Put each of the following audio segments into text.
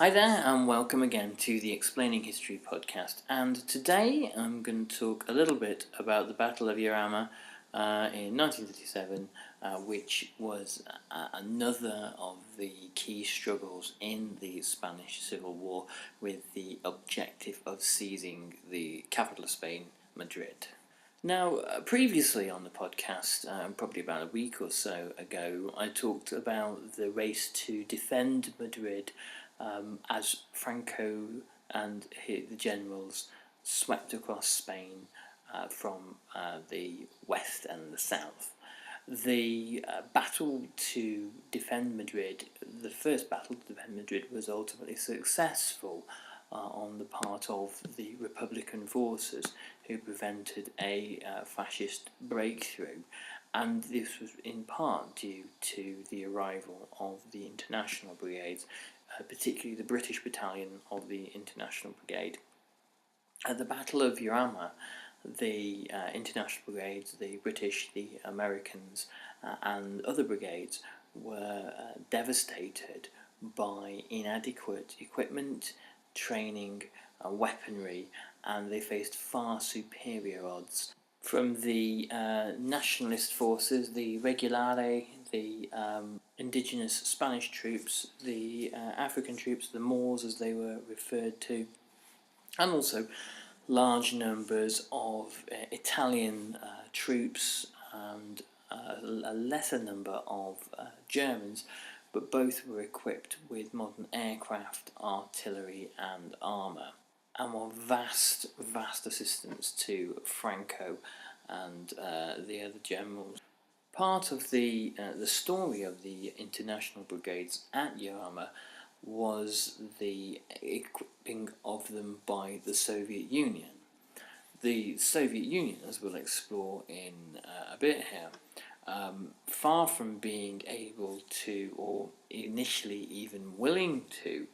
Hi there, and welcome again to the Explaining History podcast. And today I'm going to talk a little bit about the Battle of Jarama in 1937, which was another of the key struggles in the Spanish Civil War, with the objective of seizing the capital of Spain, Madrid. Now, previously on the podcast, probably about a week or so ago, I talked about the race to defend Madrid as Franco and the generals swept across Spain from the west and the south. The battle to defend Madrid, the first battle to defend Madrid, was ultimately successful on the part of the Republican forces, who prevented a fascist breakthrough, and this was in part due to the arrival of the international brigades, particularly the British battalion of the International Brigade. At the Battle of Jarama, the international brigades, the British, the Americans, and other brigades were devastated by inadequate equipment, training, weaponry, and they faced far superior odds from the nationalist forces, the Regulare, the indigenous Spanish troops, the African troops, the Moors as they were referred to, and also large numbers of Italian troops and a lesser number of Germans, but both were equipped with modern aircraft, artillery and armour, and were vast assistance to Franco and the other generals. Part of the story of the international brigades at Jarama was the equipping of them by the Soviet Union. The Soviet Union, as we'll explore in a bit here, far from being able to, or initially even willing to,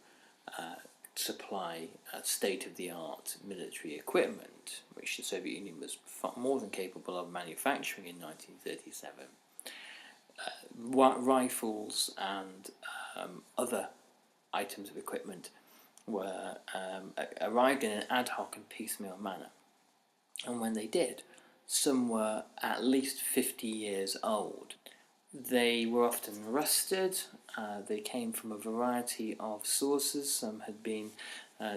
supply state-of-the-art military equipment, which the Soviet Union was far more than capable of manufacturing in 1937. Rifles and other items of equipment were arrived in an ad hoc and piecemeal manner, and when they did, some were at least 50 years old. They were often rusted. They came from a variety of sources. Some had been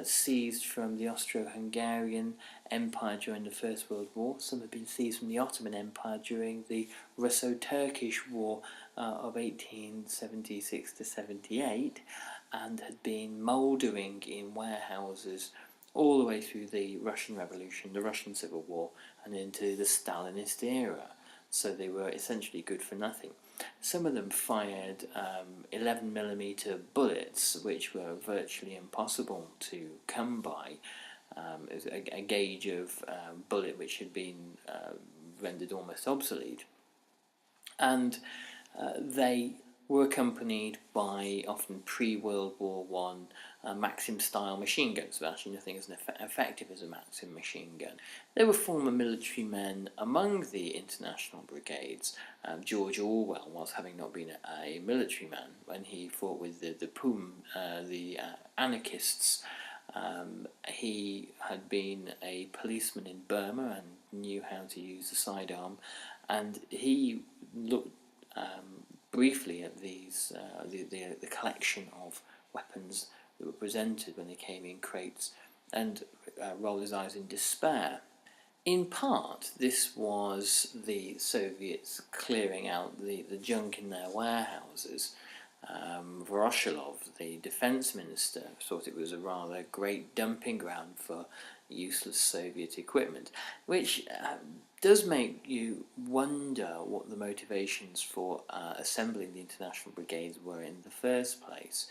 seized from the Austro-Hungarian Empire during the First World War. Some had been seized from the Ottoman Empire during the Russo-Turkish War of 1876 to 78, and had been mouldering in warehouses all the way through the Russian Revolution, the Russian Civil War, and into the Stalinist era. So they were essentially good for nothing. Some of them fired 11mm bullets, which were virtually impossible to come by. A gauge of bullet which had been rendered almost obsolete. And they were accompanied by often pre-World War I Maxim-style machine guns, but actually nothing as effective as a Maxim machine gun. There were former military men among the international brigades. George Orwell was, having not been a military man, when he fought with the POUM, the anarchists. He had been a policeman in Burma and knew how to use the sidearm, and he looked briefly at these the collection of weapons that were presented when they came in crates, and rolled his eyes in despair. In part, this was the Soviets clearing out the junk in their warehouses. Voroshilov, the defense minister, thought it was a rather great dumping ground for useless Soviet equipment, which does make you wonder what the motivations for assembling the international brigades were in the first place.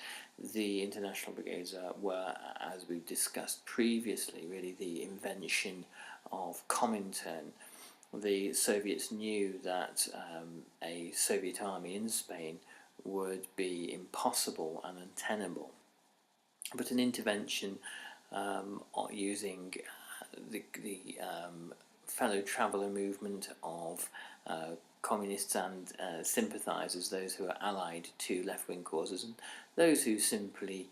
The international brigades were, as we discussed previously, really the invention of Comintern. The Soviets knew that a Soviet army in Spain would be impossible and untenable, but an intervention using the fellow traveller movement of communists and sympathisers, those who are allied to left-wing causes, and those who simply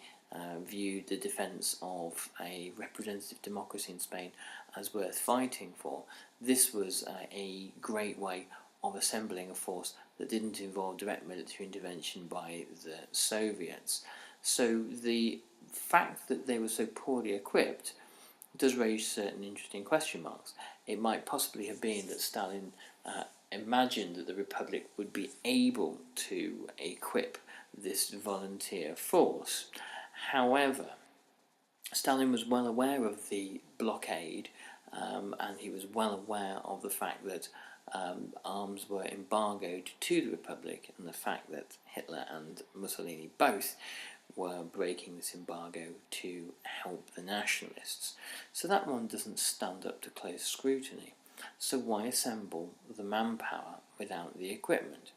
viewed the defence of a representative democracy in Spain as worth fighting for, this was a great way of assembling a force that didn't involve direct military intervention by the Soviets. So the fact that they were so poorly equipped does raise certain interesting question marks. It might possibly have been that Stalin imagined that the Republic would be able to equip this volunteer force. However, Stalin was well aware of the blockade, and he was well aware of the fact that arms were embargoed to the Republic, and the fact that Hitler and Mussolini both were breaking this embargo to help the Nationalists. So that one doesn't stand up to close scrutiny. So why assemble the manpower without the equipment?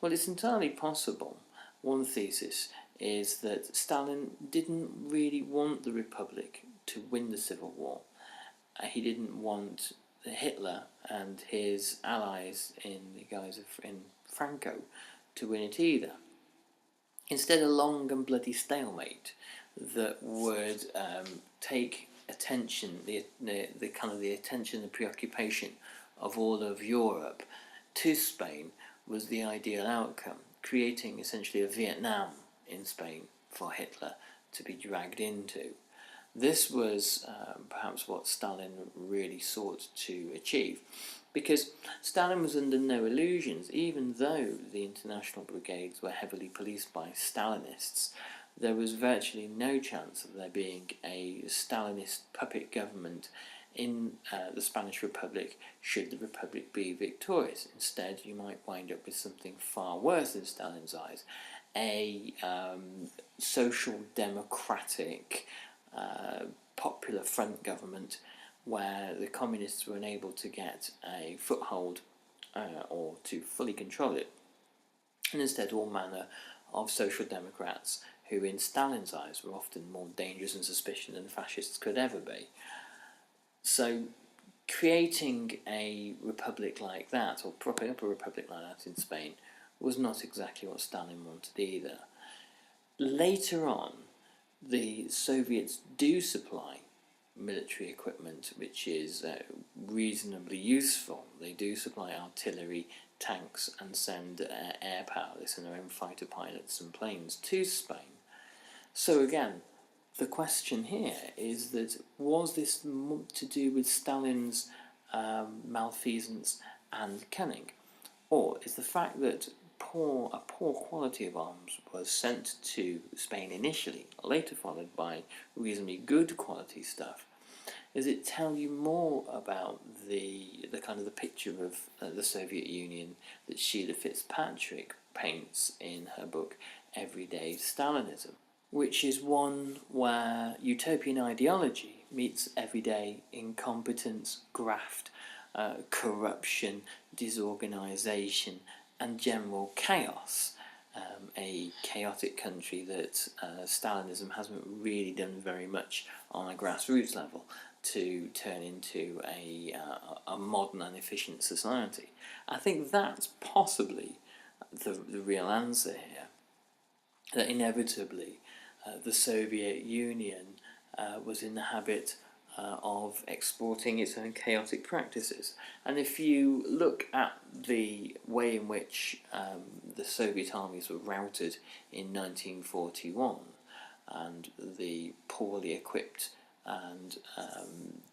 Well, it's entirely possible. One thesis is that Stalin didn't really want the Republic to win the Civil War. He didn't want Hitler and his allies in the guise of Franco to win it either. Instead, a long and bloody stalemate that would take attention, the kind of the attention and preoccupation of all of Europe to Spain was the ideal outcome, creating essentially a Vietnam in Spain for Hitler to be dragged into. This was perhaps what Stalin really sought to achieve, because Stalin was under no illusions. Even though the international brigades were heavily policed by Stalinists, there was virtually no chance of there being a Stalinist puppet government in the Spanish Republic should the Republic be victorious. Instead, you might wind up with something far worse in Stalin's eyes, a social democratic popular front government where the communists were unable to get a foothold or to fully control it, and instead all manner of social democrats who in Stalin's eyes were often more dangerous and suspicious than fascists could ever be. So creating a republic like that, or propping up a republic like that in Spain, was not exactly what Stalin wanted either. Later on, the Soviets do supply military equipment which is reasonably useful. They do supply artillery, tanks, and send air power, they send their own fighter pilots and planes to Spain. So again, the question here is that was this to do with Stalin's malfeasance and cunning, or is the fact that a poor quality of arms was sent to Spain initially, later followed by reasonably good quality stuff, does it tell you more about the kind of the picture of the Soviet Union that Sheila Fitzpatrick paints in her book Everyday Stalinism, which is one where utopian ideology meets everyday incompetence, graft, corruption, disorganisation, and general chaos. A chaotic country that Stalinism hasn't really done very much on a grassroots level to turn into a modern and efficient society. I think that's possibly the real answer here, that inevitably the Soviet Union was in the habit of exporting its own chaotic practices. And if you look at the way in which the Soviet armies were routed in 1941, and the poorly equipped and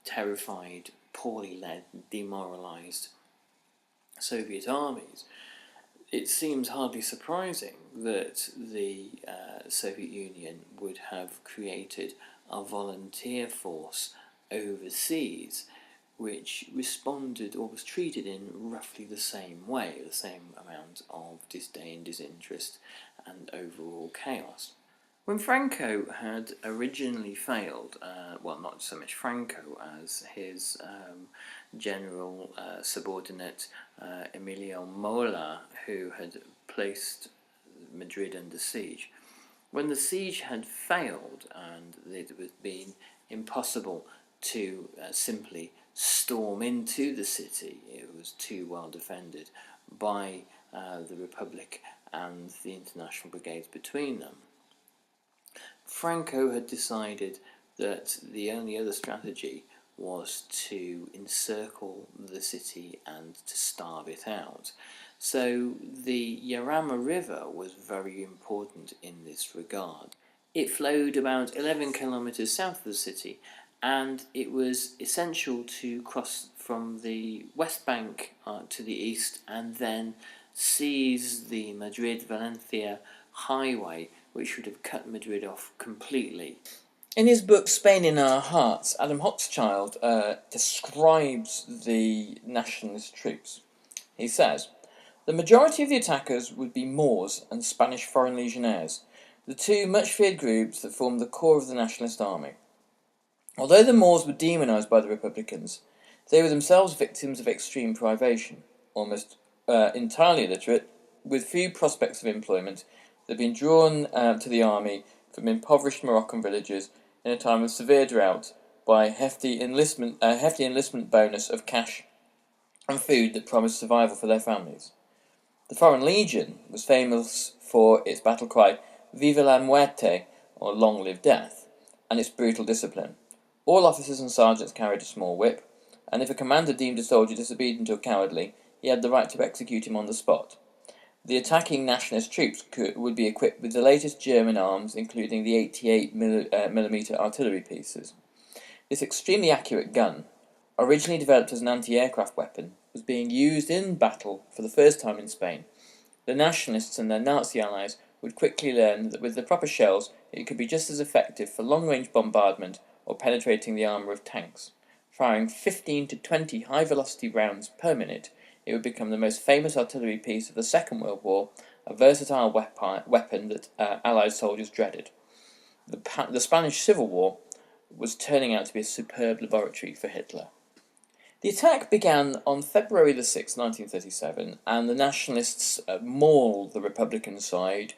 terrified, poorly led, demoralised Soviet armies, it seems hardly surprising that the Soviet Union would have created a volunteer force overseas which responded or was treated in roughly the same way, the same amount of disdain, disinterest, and overall chaos. When Franco had originally failed, well, not so much Franco as his general subordinate Emilio Mola, who had placed Madrid under siege, when the siege had failed and it was been impossible to simply storm into the city, it was too well defended by the Republic and the international brigades between them, Franco had decided that the only other strategy was to encircle the city and to starve it out. So the Jarama River was very important in this regard. It flowed about 11 kilometres south of the city, and it was essential to cross from the west bank to the east and then seize the Madrid-Valencia highway, which would have cut Madrid off completely. In his book Spain in Our Hearts, Adam Hochschild describes the nationalist troops. He says, "The majority of the attackers would be Moors and Spanish foreign legionnaires, the two much feared groups that formed the core of the nationalist army. Although the Moors were demonised by the Republicans, they were themselves victims of extreme privation, almost entirely illiterate, with few prospects of employment. They'd been drawn to the army from impoverished Moroccan villages in a time of severe drought by a hefty enlistment bonus of cash and food that promised survival for their families. The Foreign Legion was famous for its battle cry, Viva la muerte, or Long Live Death, and its brutal discipline. All officers and sergeants carried a small whip, and if a commander deemed a soldier disobedient or cowardly, he had the right to execute him on the spot. The attacking nationalist troops would be equipped with the latest German arms, including the 88mm artillery pieces. This extremely accurate gun, originally developed as an anti-aircraft weapon, was being used in battle for the first time in Spain. The nationalists and their Nazi allies would quickly learn that with the proper shells it could be just as effective for long-range bombardment or penetrating the armour of tanks. Firing 15 to 20 high-velocity rounds per minute, it would become the most famous artillery piece of the Second World War, a versatile weapon that Allied soldiers dreaded. The Spanish Civil War was turning out to be a superb laboratory for Hitler. The attack began on February the 6th, 1937, and the Nationalists mauled the Republican side,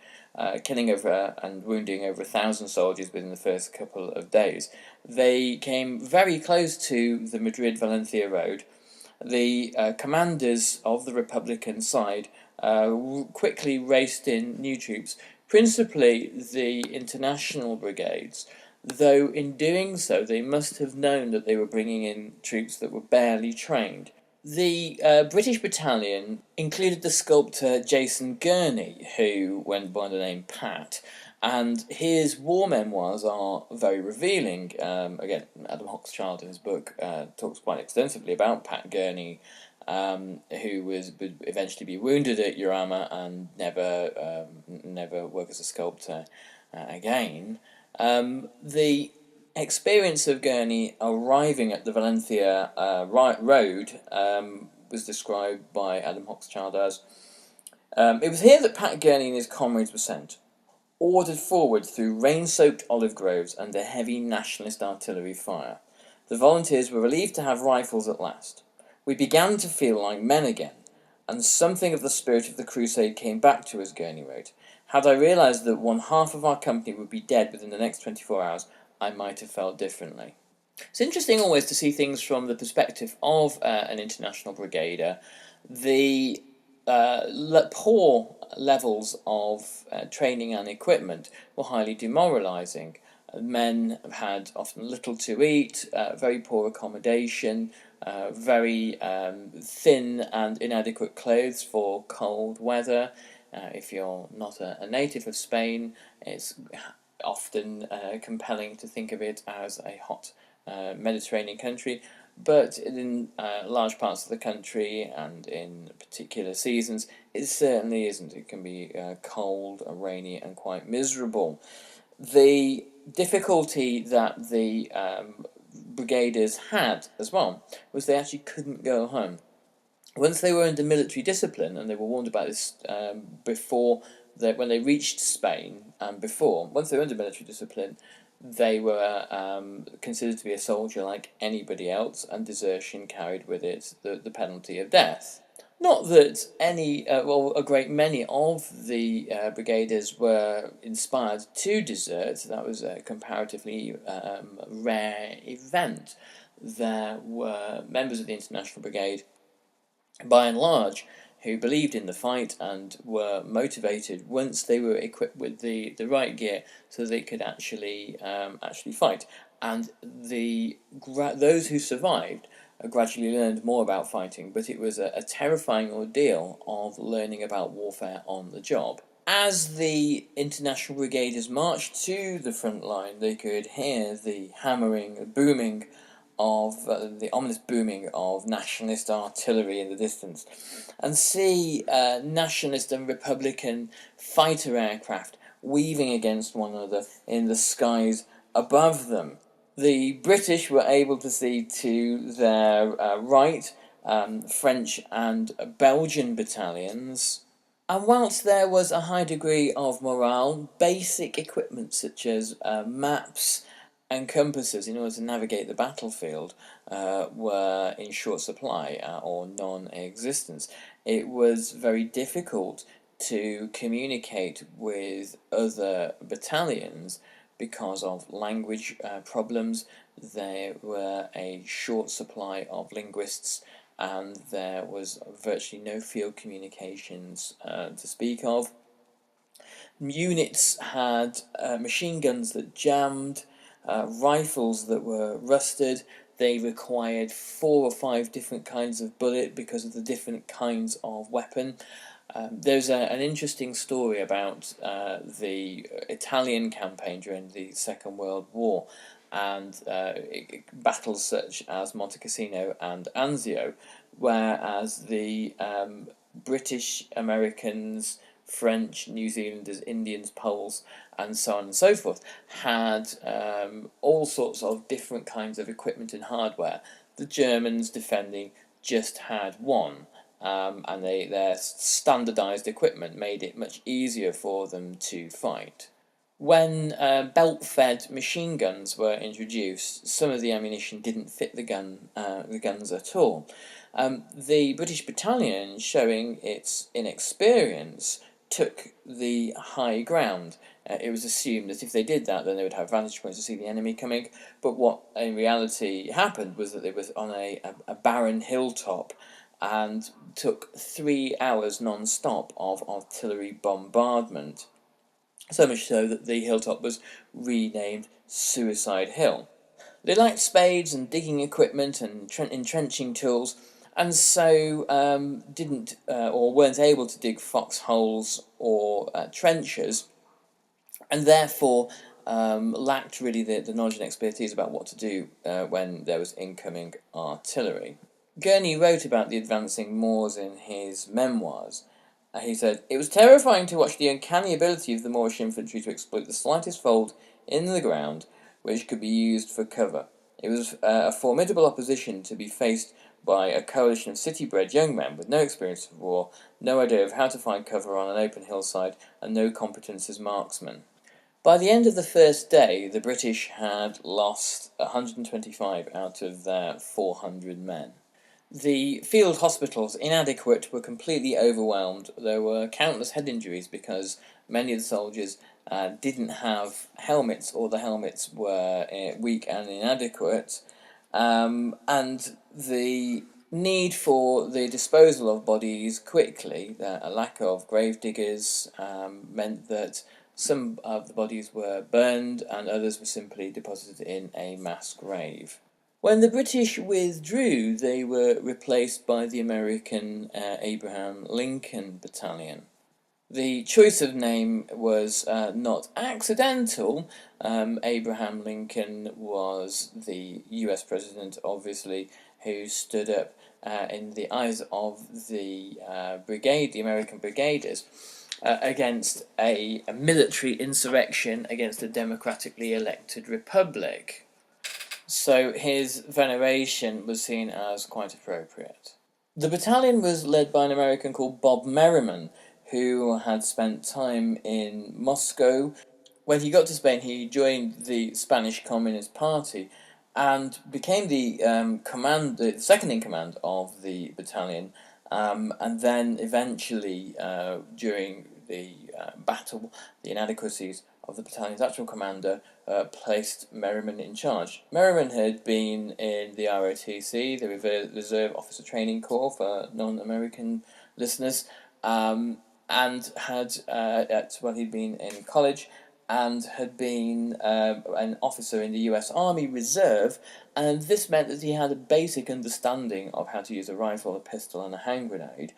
killing and wounding over 1,000 soldiers within the first couple of days. They came very close to the Madrid-Valencia road. The commanders of the Republican side quickly raced in new troops, principally the international brigades, though in doing so they must have known that they were bringing in troops that were barely trained. The British battalion included the sculptor Jason Gurney, who went by the name Pat, and his war memoirs are very revealing. Again, Adam Hochschild in his book talks quite extensively about Pat Gurney, who would eventually be wounded at Jarama and never work as a sculptor again. The experience of Gurney arriving at the Valencia road was described by Adam Hochschild as, it was here that Pat Gurney and his comrades were sent, ordered forward through rain-soaked olive groves under heavy nationalist artillery fire. The volunteers were relieved to have rifles at last. We began to feel like men again, and something of the spirit of the crusade came back to us, Gurney wrote. Had I realised that one half of our company would be dead within the next 24 hours, I might have felt differently. It's interesting always to see things from the perspective of an international brigader. The poor levels of training and equipment were highly demoralising. Men had often little to eat, very poor accommodation, very thin and inadequate clothes for cold weather. If you're not a native of Spain, it's often compelling to think of it as a hot Mediterranean country, but in large parts of the country and in particular seasons, it certainly isn't. It can be cold, rainy, and quite miserable. The difficulty that the brigaders had as well was they actually couldn't go home. Once they were under military discipline, and they were warned about this when they reached Spain, and once they were under military discipline, they were considered to be a soldier like anybody else, and desertion carried with it the penalty of death. Not that a great many of the brigaders were inspired to desert. That was a comparatively rare event. There were members of the International Brigade, by and large, who believed in the fight and were motivated once they were equipped with the right gear so they could actually fight. And those who survived gradually learned more about fighting, but it was a terrifying ordeal of learning about warfare on the job. As the international brigaders marched to the front line, they could hear the hammering, booming of the ominous booming of nationalist artillery in the distance, and see nationalist and republican fighter aircraft weaving against one another in the skies above them. The British were able to see to their right French and Belgian battalions. And whilst there was a high degree of morale, basic equipment such as maps and compasses in order to navigate the battlefield were in short supply or non-existent. It was very difficult to communicate with other battalions because of language problems. There were a short supply of linguists, and there was virtually no field communications to speak of. Units had machine guns that jammed, rifles that were rusted. They required 4 or 5 different kinds of bullet because of the different kinds of weapon. There's an interesting story about the Italian campaign during the Second World War, and battles such as Monte Cassino and Anzio, whereas the British, Americans, French, New Zealanders, Indians, Poles, and so on and so forth had all sorts of different kinds of equipment and hardware. The Germans defending just had one. And their standardised equipment made it much easier for them to fight. When belt-fed machine guns were introduced, some of the ammunition didn't fit the guns at all. The British battalion, showing its inexperience, took the high ground. It was assumed that if they did that, then they would have vantage points to see the enemy coming. But what in reality happened was that it was on a barren hilltop, and took 3 hours non-stop of artillery bombardment, so much so that the hilltop was renamed Suicide Hill. They lacked spades and digging equipment and entrenching tools, and so didn't or weren't able to dig foxholes or trenches, and therefore lacked really the knowledge and expertise about what to do when there was incoming artillery. Gurney wrote about the advancing Moors in his memoirs. He said, "It was terrifying to watch the uncanny ability of the Moorish infantry to exploit the slightest fold in the ground which could be used for cover. It was a formidable opposition to be faced by a coalition of city-bred young men with no experience of war, no idea of how to find cover on an open hillside, and no competence as marksmen." By the end of the first day, the British had lost 125 out of their 400 men. The field hospitals, inadequate, were completely overwhelmed. There were countless head injuries because many of the soldiers didn't have helmets, or the helmets were weak and inadequate, and the need for the disposal of bodies quickly, a lack of grave diggers, meant that some of the bodies were burned and others were simply deposited in a mass grave. When the British withdrew, they were replaced by the American Abraham Lincoln Battalion. The choice of name was not accidental. Abraham Lincoln was the US president, obviously, who stood up in the eyes of the brigade, the American Brigaders, against a military insurrection against a democratically elected republic. So his veneration was seen as quite appropriate. The battalion was led by an American called Bob Merriman, who had spent time in Moscow. When he got to Spain, he joined the Spanish Communist Party and became the second-in-command of the battalion, and then eventually, during the battle, the inadequacies of the battalion's actual commander placed Merriman in charge. Merriman had been in the ROTC, the Reserve Officer Training Corps for non-American listeners, and had he'd been in college and had been an officer in the US Army Reserve, and this meant that he had a basic understanding of how to use a rifle, a pistol, and a hand grenade.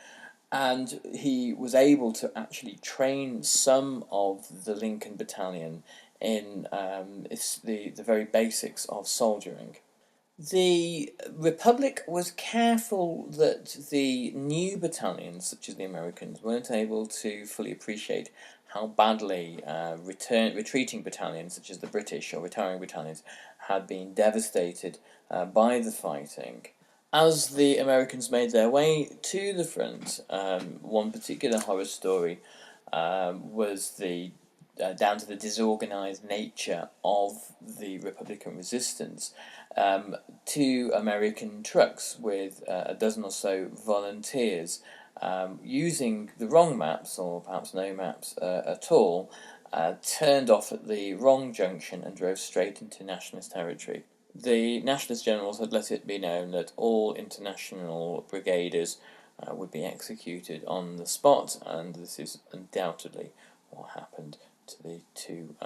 And he was able to actually train some of the Lincoln Battalion in the very basics of soldiering. The Republic was careful that the new battalions, such as the Americans, weren't able to fully appreciate how badly retreating battalions, such as the British or retiring battalions, had been devastated by the fighting. As the Americans made their way to the front, one particular horror story was down to the disorganized nature of the Republican resistance. Two American trucks with a dozen or so volunteers using the wrong maps, or perhaps no maps at all, turned off at the wrong junction and drove straight into Nationalist territory. The Nationalist generals had let it be known that all international brigaders would be executed on the spot, and this is undoubtedly what happened to the two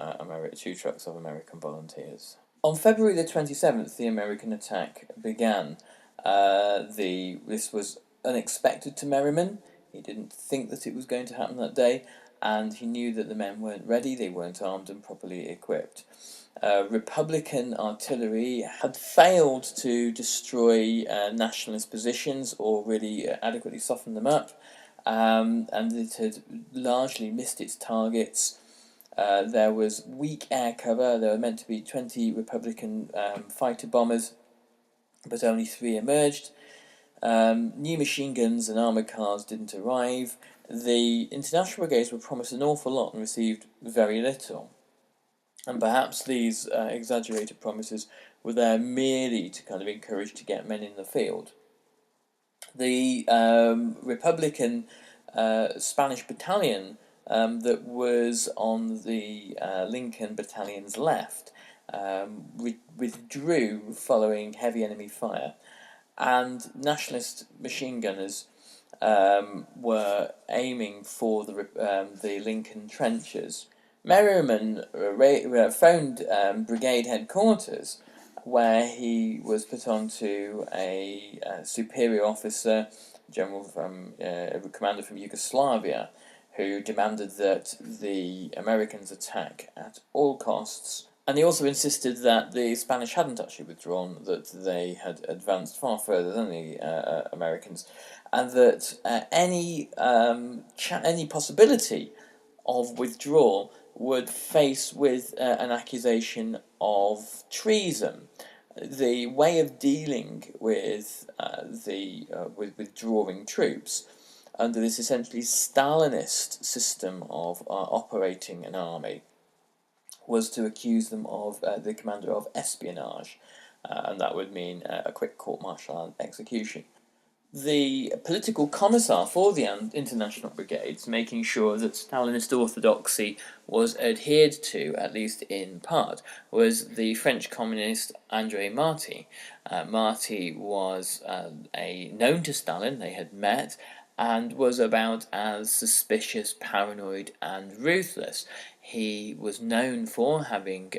trucks of American volunteers. On February the 27th, the American attack began. This was unexpected to Merriman. He didn't think that it was going to happen that day, and he knew that the men weren't ready, they weren't armed and properly equipped. Republican artillery had failed to destroy nationalist positions or really adequately soften them up, and it had largely missed its targets. There was weak air cover. There were meant to be 20 Republican fighter bombers, but only 3 emerged. New machine guns and armoured cars didn't arrive. The international brigades were promised an awful lot and received very little. And perhaps these exaggerated promises were there merely to kind of encourage to get men in the field. The Republican Spanish battalion that was on the Lincoln Battalion's left withdrew following heavy enemy fire, and Nationalist machine gunners were aiming for the Lincoln trenches. Merriman phoned Brigade headquarters, where he was put on to a superior officer, commander from Yugoslavia, who demanded that the Americans attack at all costs. And he also insisted that the Spanish hadn't actually withdrawn, that they had advanced far further than the Americans, and that any possibility of withdrawal would face with an accusation of treason. The way of dealing with with withdrawing troops under this essentially Stalinist system of operating an army was to accuse them of the commander of espionage, and that would mean a quick court-martial and execution. The political commissar for the international brigades, making sure that Stalinist orthodoxy was adhered to, at least in part, was the French communist André Marty. Marty was known to Stalin, they had met, and was about as suspicious, paranoid, and ruthless. He was known for having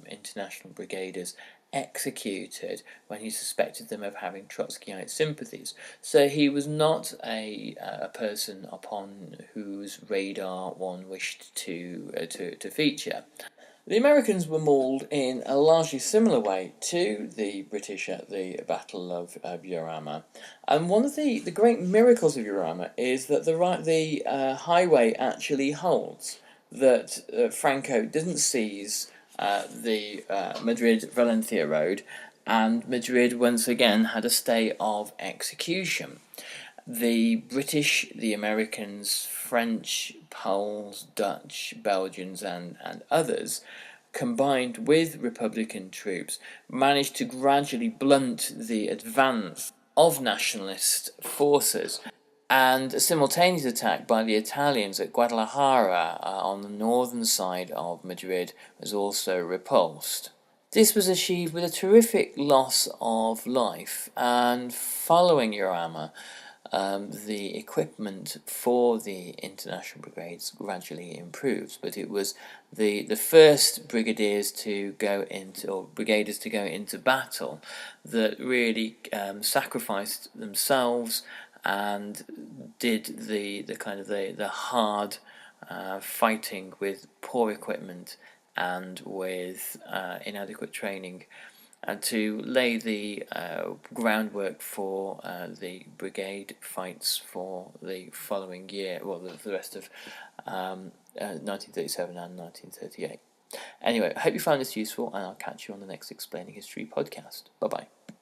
international brigaders executed when he suspected them of having Trotskyite sympathies. So he was not a person upon whose radar one wished to feature. The Americans were mauled in a largely similar way to the British at the Battle of Jarama. And one of the great miracles of Jarama is that the highway actually holds, that Franco didn't seize the Madrid-Valencia road, and Madrid once again had a stay of execution. The British, the Americans, French, Poles, Dutch, Belgians, and others, combined with Republican troops, managed to gradually blunt the advance of nationalist forces, and a simultaneous attack by the Italians at Guadalajara on the northern side of Madrid was also repulsed. This was achieved with a terrific loss of life, and following Jarama, the equipment for the international brigades gradually improves, but it was the first brigadiers to go into, or brigaders to go into battle, that really sacrificed themselves and did the kind of the hard fighting with poor equipment and with inadequate training, and to lay the groundwork for the brigade fights for the following year, well, the rest of 1937 and 1938. Anyway, I hope you found this useful, and I'll catch you on the next Explaining History podcast. Bye-bye.